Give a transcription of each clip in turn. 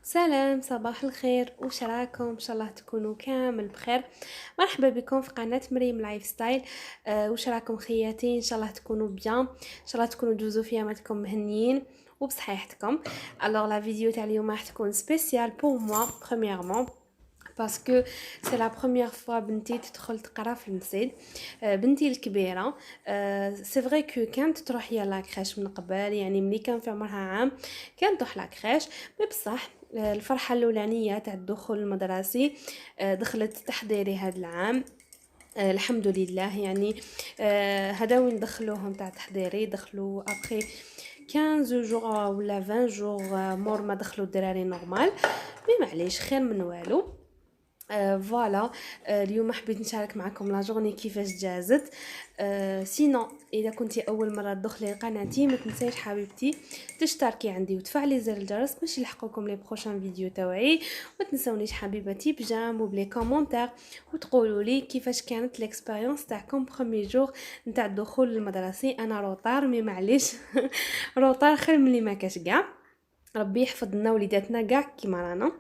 سلام، صباح الخير، وش راكم؟ ان شاء الله تكونوا كامل بخير. مرحبا بكم في قناه مريم لايف ستايل. وش راكم خياتي؟ ان شاء الله تكونوا بيان، ان شاء الله تكونوا تجوزوا في ياماتكم مهنيين وبصحيحتكم. الوغ لا فيديو تاع اليوم راح تكون سبيسيال بور موا بريميرمون باسكو سي لا بروميير فوا بنتي تدخل تقرا في المسجد. بنتي الكبيره. سي فري كو كانت تروح هي لاكريش من قبل، يعني ملي كان في عمرها عام كانت تروح لاكريش. مي بصح الفرحه الاولانيه تاع الدخول المدرسي دخلت تحضيري هذا العام. الحمد لله يعني. هذا وين دخلوهم تاع تحضيري، دخلوا ابري 15 جوغ ولا 20 جوغ مور ما دخلوا الدراري نورمال. مي معليش، خير من والو. فوالا. اليوم حبيت نشارك معكم لا جورني كيفاش جازت. سينو اذا كنتي اول مره تدخلي قناتي ما تنسيش حبيبتي تشتركي عندي وتفعلي زر الجرس باش يلحقوكم لي بروشان فيديو تاعي. ما تنسونيش حبيبتي بجام وبلي كومونتير وتقولوا لي كيفاش كانت ليكسبيريونس تاعكم بروميي جور نتاع الدخول للمدرسي. انا روطار مي معليش روطار خير ملي ما كاش كاع. ربي يحفظ لنا وليداتنا كاع كيما رانا.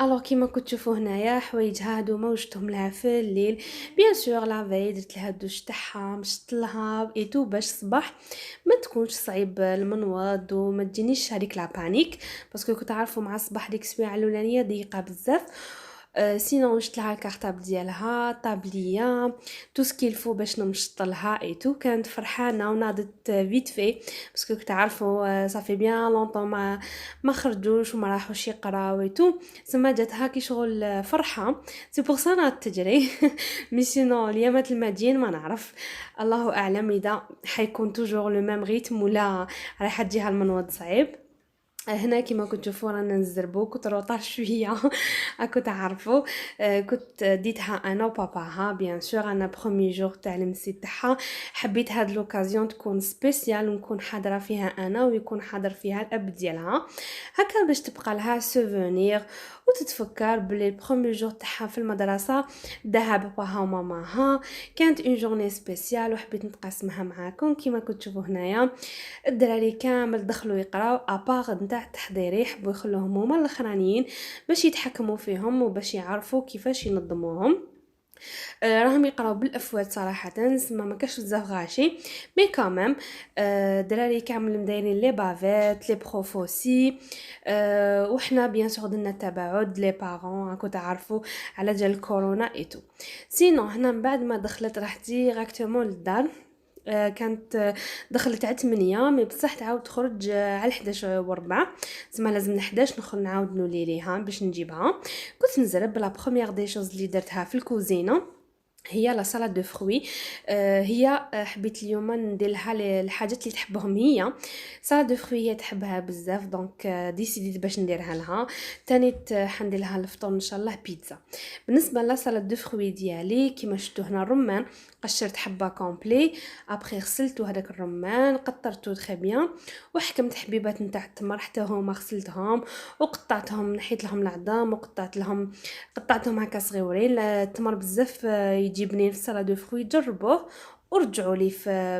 الوغ كيما كنت تشوفوا هنايا حوايج هادو ما وجدتهم لها في الليل. بيان سور لا في درت لها الدوش تاعها مشط لها اي تو باش الصباح ما تكونش صعيب المنوض وما تجينيش هذيك لا بانيك، باسكو كنت عارفوا مع الصباح ديك السويعه الاولانيه ضيقه بزاف. سينو وجدت لها الكارطابل ديالها طابليه تو سكيل فو باش نمشط لها اي تو. كانت فرحانه وناضت فيت في باسكو كنت عارفوا صافي بيان لونطون ما خرجوش وما راحوش يقراو اي تو. سما جاتها كي شغل فرحه. سي بور سا ناضت تجري مي سينو اليامات الماديين ما نعرف، الله اعلم اذا حيكون توجور لو ميم ريتم ولا رايحه تجيها المنوض صعيب. هنا كيما كنت تشوفوا رانا نزربو كنت روطار شويه راكو تعرفوا. كنت ديتها انا وباباها بيان سور انا بروميي جور تاع المسي تاعها. حبيت هاد لوكازيون تكون سبيسيال ونكون حاضره فيها انا ويكون حاضر فيها الاب ديالها، هكا باش تبقى لها سوفونير وتتفكر بلي البروميي جور تاعها في المدرسه داها باباها وماماها. كانت اون جورني سبيسيال وحبيت نتقاسمها معاكم. كيما كنت تشوفوا هنايا الدراري كامل دخلوا يقراو اباغ نتاع التحضيري، يحبوا يخلوهم هما الاخرانيين باش يتحكموا فيهم وباش يعرفوا كيفاش ينظموهم. راهم يقراو بالافواد صراحه سما ما كاش بزاف غاشي مي كاميم. دراري كامل مدايرين لي بافيت لي بروفوسي. وحنا بيان سور درنا التباعد لي بارون راكو تعرفوا على جال الكورونا ايتو. سينو هنا من بعد ما دخلت راح ديراكتومون للدار. كانت دخلت على 8 مي بصح تعاود تخرج على 11 وربع. زعما لازم 11 نخرج نعاود نولي ليها باش نجيبها. كنت نزرب لا بروميير دي شوز اللي درتها في الكوزينه هي لا سالاد دو فروي. هي حبيت اليوم ندير لها الحاجات اللي تحبهم هي. سالاد دو فروي هي تحبها بزاف دونك ديسيديت باش نديرها لها. تاني حندير لها الفطور ان شاء الله بيتزا. بالنسبه لا سالاد دو فروي ديالي كيما شفتوا هنا الرمان قشرت حبه كومبلي ابري غسلت هذاك الرمان قطرته تري بيان وحكمت حبيبات نتاع التمر حتى هما غسلتهم وقطعتهم نحيت لهم العظام قطعتهم هكا صغيورين. التمر بزاف يجي بنين في السالاد دو فروي جربوه ورجعوا لي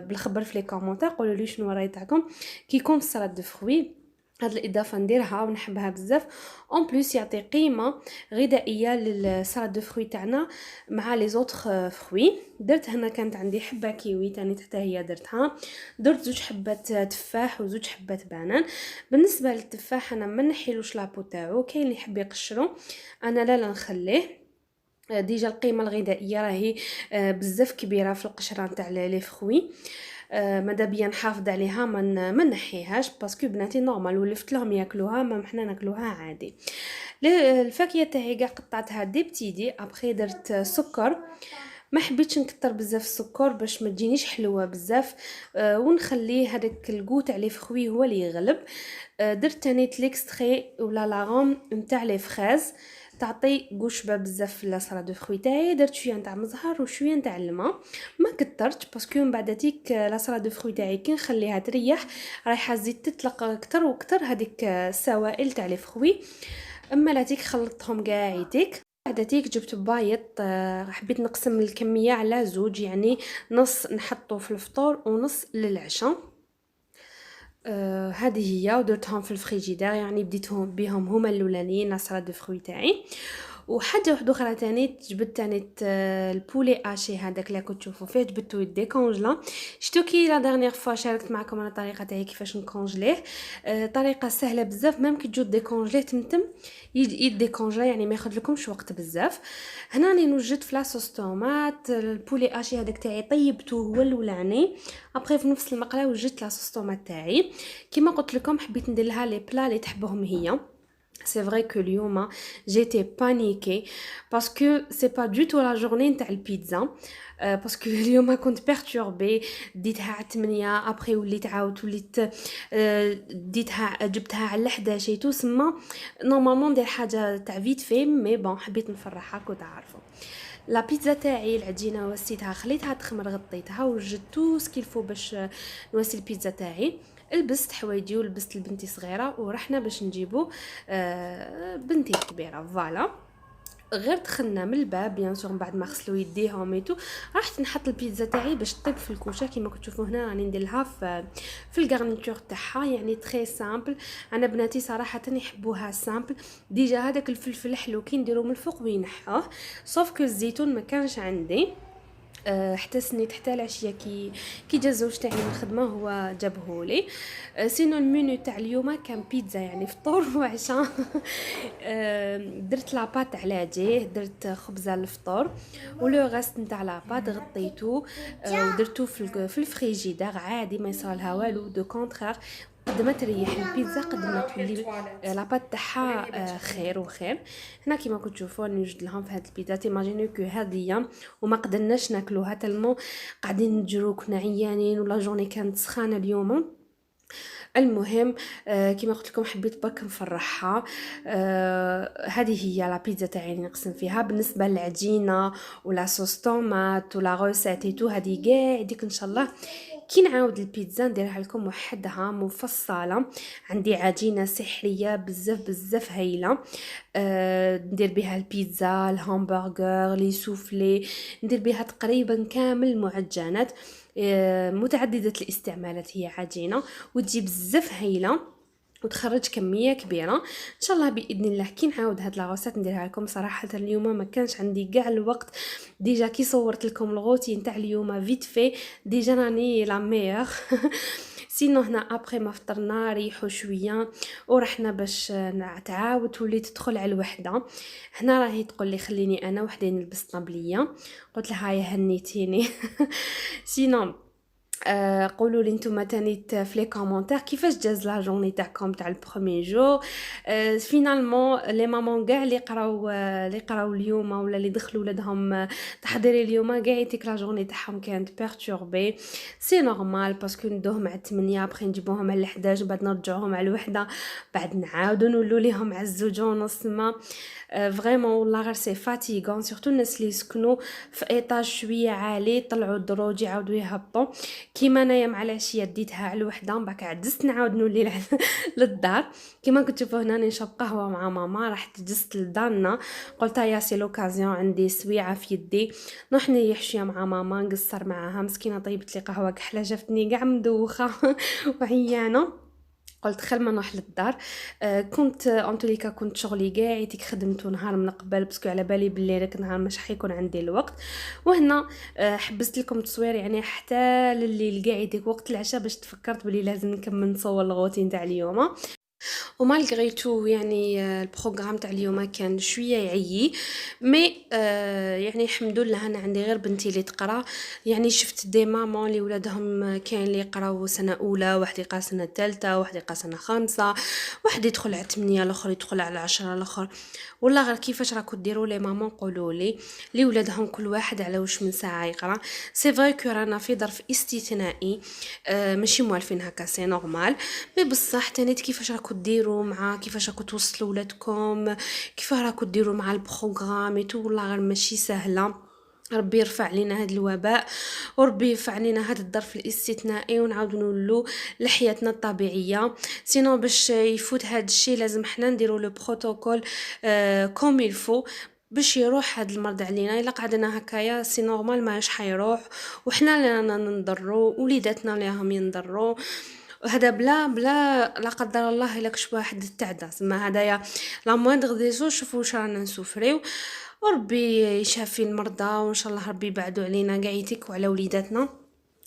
بالخبر في لي كومونتير قولوا لي شنو راي تاعكم كيكون في السالاد دو فروي. هاد الاضافه نديرها ونحبها بزاف اون بليس يعطي قيمه غذائيه للسالاد دو فروي تاعنا مع لي زوطخ فروي. درت هنا كانت عندي حبه كيوي تاني حتى هي درتها. درت زوج حبات تفاح وزوج حبات بنان. بالنسبه للتفاح انا ما نحيلوش لابو تاعو، كاين اللي يحب يقشرو انا لا نخليه. ديجا القيمه الغذائيه راهي بزاف كبيره في القشره نتاع لي فروي. ماذا بيا نحافظ عليها ما نحيهاش باسكو بناتي نورمال ولفت لهم ياكلوها ما حنا ناكلوها عادي. الفاكهه تاعي كاع قطعتها دي بتيدي ابخي درت سكر. ما حبيتش نكتر بزاف السكر باش ما تجينيش حلوه بزاف. ونخلي هذاك الكو تاع لي فروي هو اللي يغلب. درت تاني ليكستري ولا لاغوم نتاع لي فريز تعطي قشبه بزاف في لاصالاد دو فروي تاعي. درت شويه نتاع مزهر وشويه نتاع الماء ما كترت باسكو من بعد تيك لاصالاد دو فروي تاعي كي نخليها تريح رايحه تزيد تطلق اكثر واكثر هذيك السوائل تاع لي فروي. اما لا تيك خلطتهم كاع يديك بعد تيك جبت بايط. حبيت نقسم الكميه على زوج يعني نص نحطه في الفطور ونص للعشاء. هذه هي ودرتهم في الفريجيدير، يعني بديتهم بهم هما الاولانيين لا سالاد دو فروي تاعي. وحاجه واحده اخرى تاني جبت تاني البولي اشي هذاك اللي كنت تشوفوا فيه، جبتو يديكونجلا. شتو كي لا ديرنيير فوا شاركت معكم انا الطريقه تاعي كيفاش نكونجليه. طريقه سهله بزاف، ميم كي تجو ديكونجليه تمتم يديكونجلا، يعني ما ياخذ لكمش وقت بزاف. هنا راني نوجد في لاصوص طوماط البولي اشي هذاك تاعي طيبته هو الاولاني. ابري في نفس المقله وجدت لاصوص طوماط تاعي. كيما قلت لكم حبيت ندير لها لي بلا اللي تحبهم هي. C'est vrai que اليوم j'étais paniquée parce que c'est pas du tout la journée نتاع البيتزا. parce que اليوم كنت perturbée. ديتها على 8 ابري وليت عاود وليت ديتها جبتها على 11 تسمى نورمالمون ندير حاجه تاع فيت في مي بون حبيت نفرحك وتعرفوا. لا بيتزا تاعي العجينه وسيتها خليتها تخمر غطيتها وجدت تو سكيلفو باش نواسي البيتزا تاعي. لبست حوايجي ولبست لبنتي صغيره ورحنا باش نجيبو بنتي الكبيره فوالا. غير دخلنا من الباب بيان سور بعد ما غسلوا يديهم ايتو رحت نحط البيتزا تاعي باش طيب في الكوشه كيما كتشوفوا هنا راني ندير لها في الغارنيتور تاعها يعني تري سامبل. انا بناتي صراحه يحبوها سامبل. ديجا هذاك الفلفل الحلو كي نديرو من الفوق وينحوه صوف كو الزيتون ما كانش عندي. حتى سنيت حتى العشيه كي جا الزوج تاعي من الخدمه هو جابهولي. سينو المنيو تاع اليوم كان بيتزا يعني فطور وعشاء. درت لاباط على جيه، درت خبزه للفطور ولو غاست نتاع لاباط غطيتو ودرتو في الفريجيدير عادي ما يصرالها والو دو كونترير. قد ما تريح البيتزا قد ما تولي لاباط تاعها خير وخير. هنا كيما كنتو تشوفوا نوجد لهم في هاد البيتزا تيماجينيو كو هاديه وما قدرناش ناكلوها تلمو قاعدين نجرو كنا عيانين ولا جوني كانت سخانه اليوم. المهم كيما قلت لكم حبيت برك نفرحها. هذه هي لا بيتزا تاعي اللي نقسم فيها. بالنسبه للعجينه ولا صوص طوماط ولا غوسيت ايتو هذه كاع ديك ان شاء الله كي نعاود البيتزا نديرها لكم وحدها مفصله. عندي عجينه سحريه بزاف بزاف هايله. ندير بها البيتزا الهامبرغر لي سوفلي ندير بها تقريبا كامل المعجنات. متعدده الاستعمالات هي عجينه وتجي بزاف هايله وتخرج كميه كبيره ان شاء الله باذن الله. كي نعاود هاد لاغوسات نديرها لكم صراحه اليوم ما كانش عندي كاع الوقت. ديجا كي صورت لكم الغوتين تاع اليوم فيت في ديجا راني لا ميور. سينو هنا ابري ما فطرنا ريحو شويه ورحنا باش نتعاود وليت تدخل على الوحده. هنا راهي تقول لي خليني انا وحدي نلبس طابليه. قلت لها يا هنيتيني. سينو قولوا لي نتوما تاني في لي كومونتير كيفاش جاز لا جورني تاعكم تاع البروميي جو. فينالمون لي مامون كاع اللي قراو اليوم ولا اللي دخلوا ولادهم تحضيري اليوم كاع يتيك لا جورني تاعهم كانت بيرتوربي. سي نورمال باسكو ندوهم على 8 ابخي نجيبوهم على 11 بعد نرجعوهم على الوحده بعد نعاودو نولو ليهم على 2:30 ما. فريمون والله غير سي فاتيغون سورتو الناس اللي يسكنوا في ايطاج شويه عالي طلعوا الدروج يعاودوا يهبطوا كيما انايا مع العشيه ديتها على الوحده من بعد عدست نعاود نولي للدار. كيما كنت تشوفوا هنا نشرب قهوه مع ماما رحت جست لدارنا قلت يا سي لوكازيون عندي سويعه في يدي نروح نريح شويه مع ماما نقصر معاها مسكينه طيبت لي قهوه كحله شفتني كاع مدوخه وعيانه. قلت خل ما نروح للدار. كنت انطوليكا كنت شغلي كاع تيك خدمته نهار من قبل باسكو على بالي بلي داك نهار مش حيكون عندي الوقت. وهنا حبست لكم التصوير يعني حتى لليل كاع ديك وقت العشاء باش تفكرت بلي لازم نكمل نصور الغوتين تاع اليوم. ومالغري تو يعني البروغرام تاع اليوم كان شويه يعيي مي يعني الحمد لله انا عندي غير بنتي اللي تقرا. يعني شفت دي مامون اللي ولادهم كاين اللي يقراو سنه اولى واحد يقرا سنه ثالثه واحد يقرا سنه خامسه واحد يدخل على 8 الاخر يدخل على 10 الاخر. والله غير كيفاش راكو ديروا لي مامون قولوا لي ولادهم كل واحد على واش من ساعه يقرا. سي فري كو رانا في ظرف استثنائي ماشي موالفين هكا سي نورمال مي بصح تاني كيفاش راكو ديروا مع كيفاش راكو توصلوا ولادكم كيف راكو ديروا مع البروغرام تو والله غير ماشي سهله. ربي يرفع علينا هذا الوباء وربي يرفع علينا هذا الظرف الاستثنائي ونعاودوا نولوا لحياتنا الطبيعيه. سينو باش يفوت هذا الشيء لازم حنا نديروا لو بروتوكول كوم يلفو باش يروح هذا المرض علينا. الا قعدنا هكايا سي نورمال ماش حيروح وحنا رانا نضروا وليداتنا اللي راهم ينضروا. وهذا بلا لا قدر الله الا كش واحد تعدى زعما هدايا لا موندغ دي زو. شوفوا واش رانا نسوفريو، وربي يشافي المرضى وان شاء الله ربي يبعدوا علينا كاع يتك وعلى وليداتنا،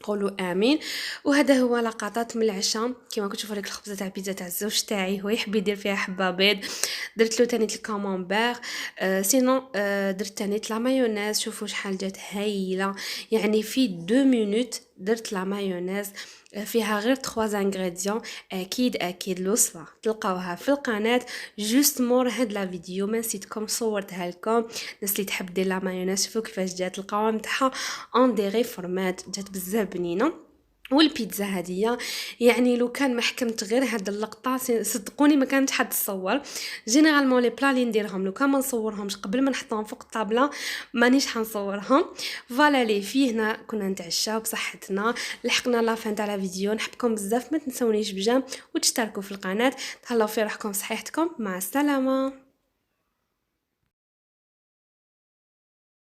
قولوا امين. وهذا هو لقطات من العشاء. كيما كنت تشوفوا لك الخبزه تاع البيتزا تاع الزوج تاعي، هو يحب يدير فيها حبه بيض، درت له تاني الكامامبير. سينو درت تاني لا مايونيز. شوفوا شحال جات هايله، يعني في 2 مينوت درت لا مايونيز. فيها غير 3 انغريديون. اكيد الوصفه تلقاوها في القناه جوست مور هاد لا فيديو، ما نسيتكم صورتها لكم. الناس اللي تحب دير لا مايونيز شوفوا كيفاش جات القوام تاعها اون دي ريفورمات، جات بزاف بنينه. والبيتزا هديه يعني لو كان ما حكمت غير هاد اللقطه صدقوني ما كانت حد تصور. جينيرالمون لي بلا اللي نديرهم لو كان ما نصورهمش قبل ما نحطهم فوق الطابله مانيش حنصورهم. فوالا لي في هنا كنا نتعشاو بصحتنا. لحقنا لافين تاع لا فيديو. نحبكم بزاف، ما تنسونيش بجام وتشتركوا في القناه. تهلاو في روحكم صحيحتكم، مع السلامه.